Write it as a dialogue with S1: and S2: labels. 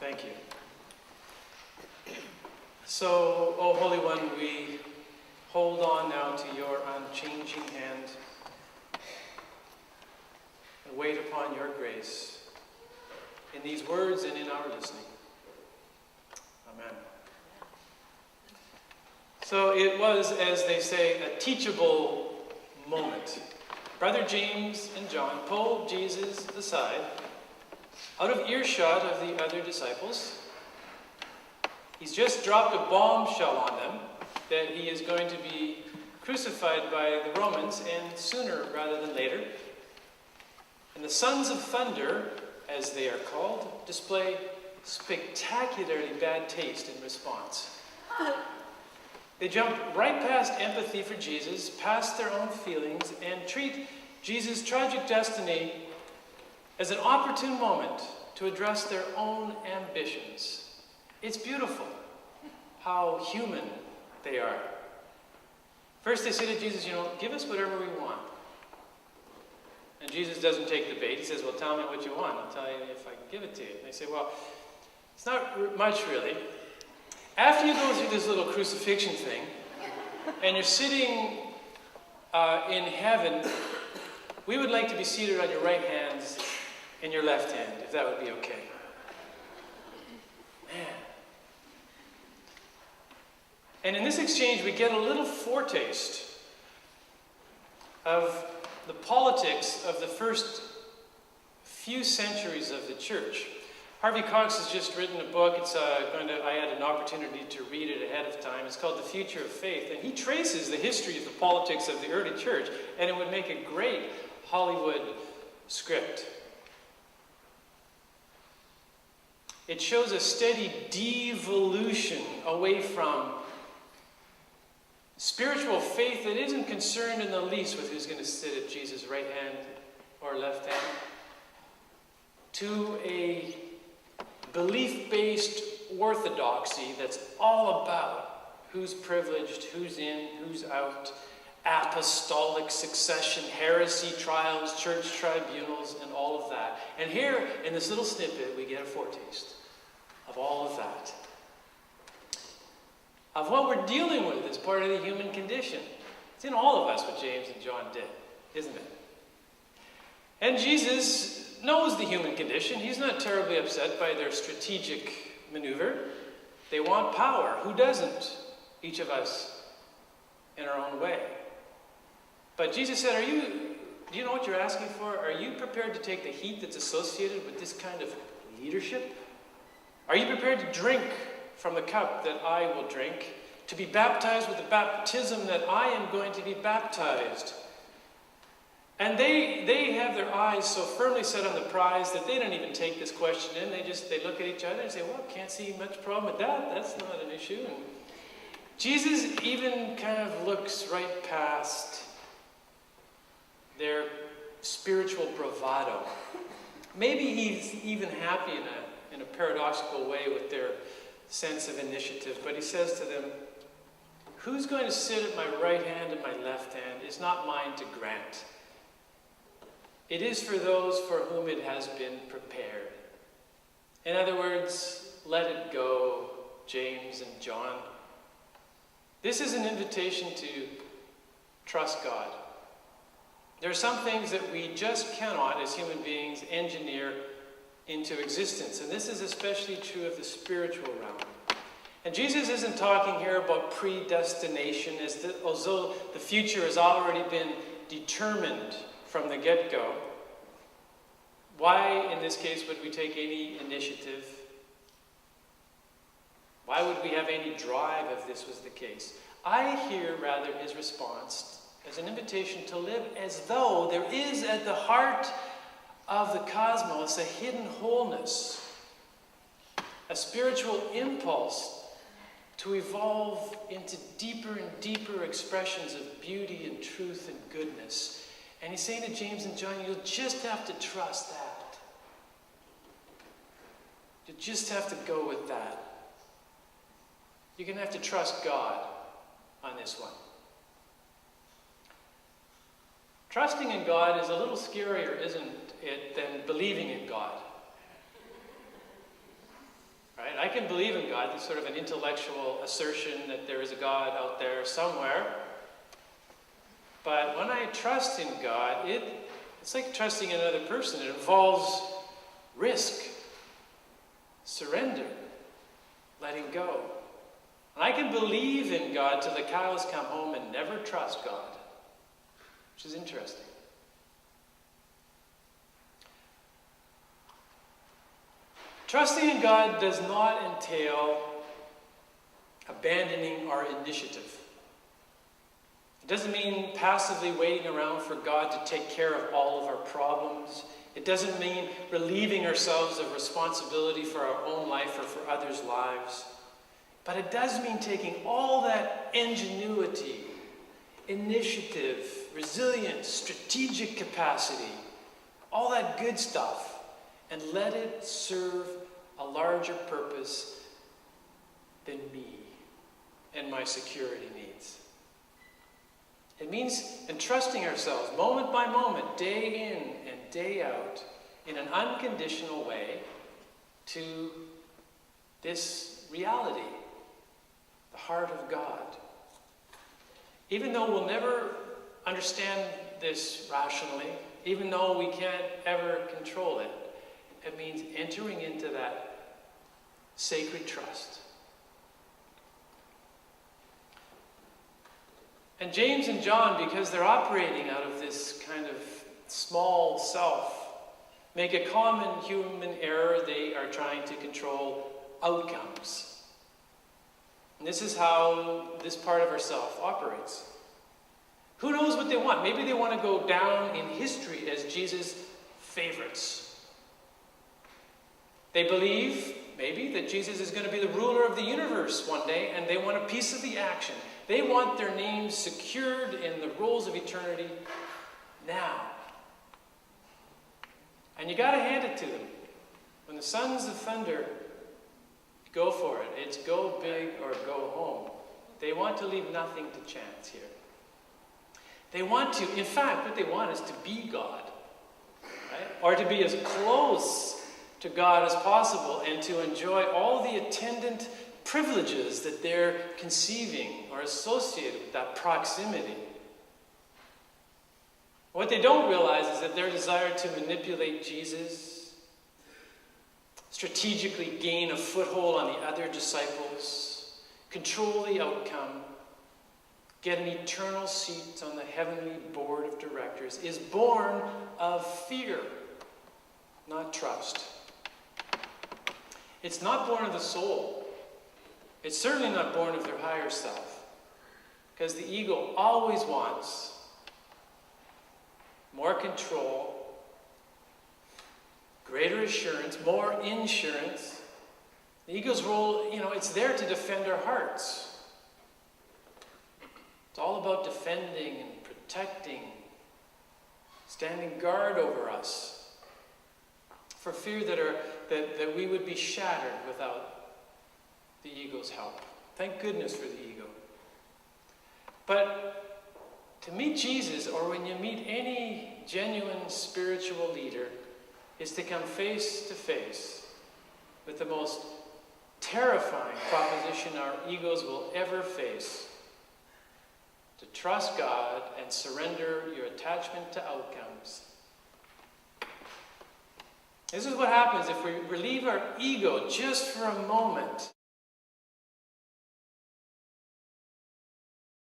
S1: Thank you. So, O Holy One, we hold on now to your unchanging hand and wait upon your grace in these words and in our listening. Amen. So it was, as they say, a teachable moment. Brother James and John pulled Jesus aside, out of earshot of the other disciples. He's just dropped a bombshell on them that he is going to be crucified by the Romans, and sooner rather than later. And the sons of thunder, as they are called, display spectacularly bad taste in response. They jump right past empathy for Jesus, past their own feelings, and treat Jesus' tragic destiny as an opportune moment to address their own ambitions. It's beautiful how human they are. First they say to Jesus, give us whatever we want. And Jesus doesn't take the bait. He says, well, tell me what you want. I'll tell you if I can give it to you. And they say, well, it's not much really. After you go through this little crucifixion thing, and you're sitting in heaven, we would like to be seated on your right hand and your left hand, if that would be okay. Man. And in this exchange, we get a little foretaste of the politics of the first few centuries of the church. Harvey Cox has just written a book. I had an opportunity to read it ahead of time. It's called The Future of Faith. And he traces the history of the politics of the early church. And it would make a great Hollywood script. It shows a steady devolution away from spiritual faith that isn't concerned in the least with who's going to sit at Jesus' right hand or left hand, to a belief-based orthodoxy that's all about who's privileged, who's in, who's out, apostolic succession, heresy trials, church tribunals, and all of that. And here, in this little snippet, we get a foretaste of all of that. Of what we're dealing with as part of the human condition. It's in all of us what James and John did, isn't it? And Jesus knows the human condition. He's not terribly upset by their strategic maneuver. They want power. Who doesn't? Each of us in our own way. But Jesus said, do you know what you're asking for? Are you prepared to take the heat that's associated with this kind of leadership? Are you prepared to drink from the cup that I will drink, to be baptized with the baptism that I am going to be baptized? And they have their eyes so firmly set on the prize that they don't even take this question in. They look at each other and say, well, can't see much problem with that. That's not an issue. And Jesus even kind of looks right past their spiritual bravado. Maybe he's even happy in a paradoxical way with their sense of initiative, but he says to them, who's going to sit at my right hand and my left hand is not mine to grant. It is for those for whom it has been prepared. In other words, let it go, James and John. This is an invitation to trust God. There are some things that we just cannot, as human beings, engineer into existence. And this is especially true of the spiritual realm. And Jesus isn't talking here about predestination, as though the future has already been determined from the get-go. Why, in this case, would we take any initiative? Why would we have any drive if this was the case? I hear, rather, his response as an invitation to live as though there is at the heart of the cosmos a hidden wholeness, a spiritual impulse to evolve into deeper and deeper expressions of beauty and truth and goodness. And he's saying to James and John, you'll just have to trust that. You just have to go with that. You're going to have to trust God on this one. Trusting in God is a little scarier, isn't it, than believing in God? I can believe in God. There's sort of an intellectual assertion that there is a God out there somewhere. But when I trust in God, it's like trusting another person. It involves risk, surrender, letting go. And I can believe in God till the cows come home and never trust God, which is interesting. Trusting in God does not entail abandoning our initiative. It doesn't mean passively waiting around for God to take care of all of our problems. It doesn't mean relieving ourselves of responsibility for our own life or for others' lives. But it does mean taking all that ingenuity, initiative, resilience, strategic capacity, all that good stuff, and let it serve a larger purpose than me and my security needs. It means entrusting ourselves moment by moment, day in and day out, in an unconditional way to this reality, the heart of God. Even though we'll never understand this rationally, even though we can't ever control it, it means entering into that sacred trust. And James and John, because they're operating out of this kind of small self, make a common human error. They are trying to control outcomes. And this is how this part of ourself operates. Who knows what they want? Maybe they want to go down in history as Jesus' favorites. They believe, maybe, that Jesus is going to be the ruler of the universe one day, and they want a piece of the action. They want their names secured in the rolls of eternity now. And you got to hand it to them. When the sons of thunder go for it, it's go big or go home. They want to leave nothing to chance here. They want to, in fact, what they want is to be God, right? Or to be as close to God as possible and to enjoy all the attendant privileges that they're conceiving or associated with that proximity. What they don't realize is that their desire to manipulate Jesus, strategically gain a foothold on the other disciples, control the outcome, get an eternal seat on the heavenly board of directors, is born of fear, not trust. It's not born of the soul. It's certainly not born of their higher self. Because the ego always wants more control, greater assurance, more insurance. The ego's role, it's there to defend our hearts. It's all about defending and protecting, standing guard over us, for fear that we would be shattered without the ego's help. Thank goodness for the ego. But to meet Jesus, or when you meet any genuine spiritual leader, is to come face to face with the most terrifying proposition our egos will ever face: to trust God and surrender your attachment to outcomes. This is what happens if we relieve our ego just for a moment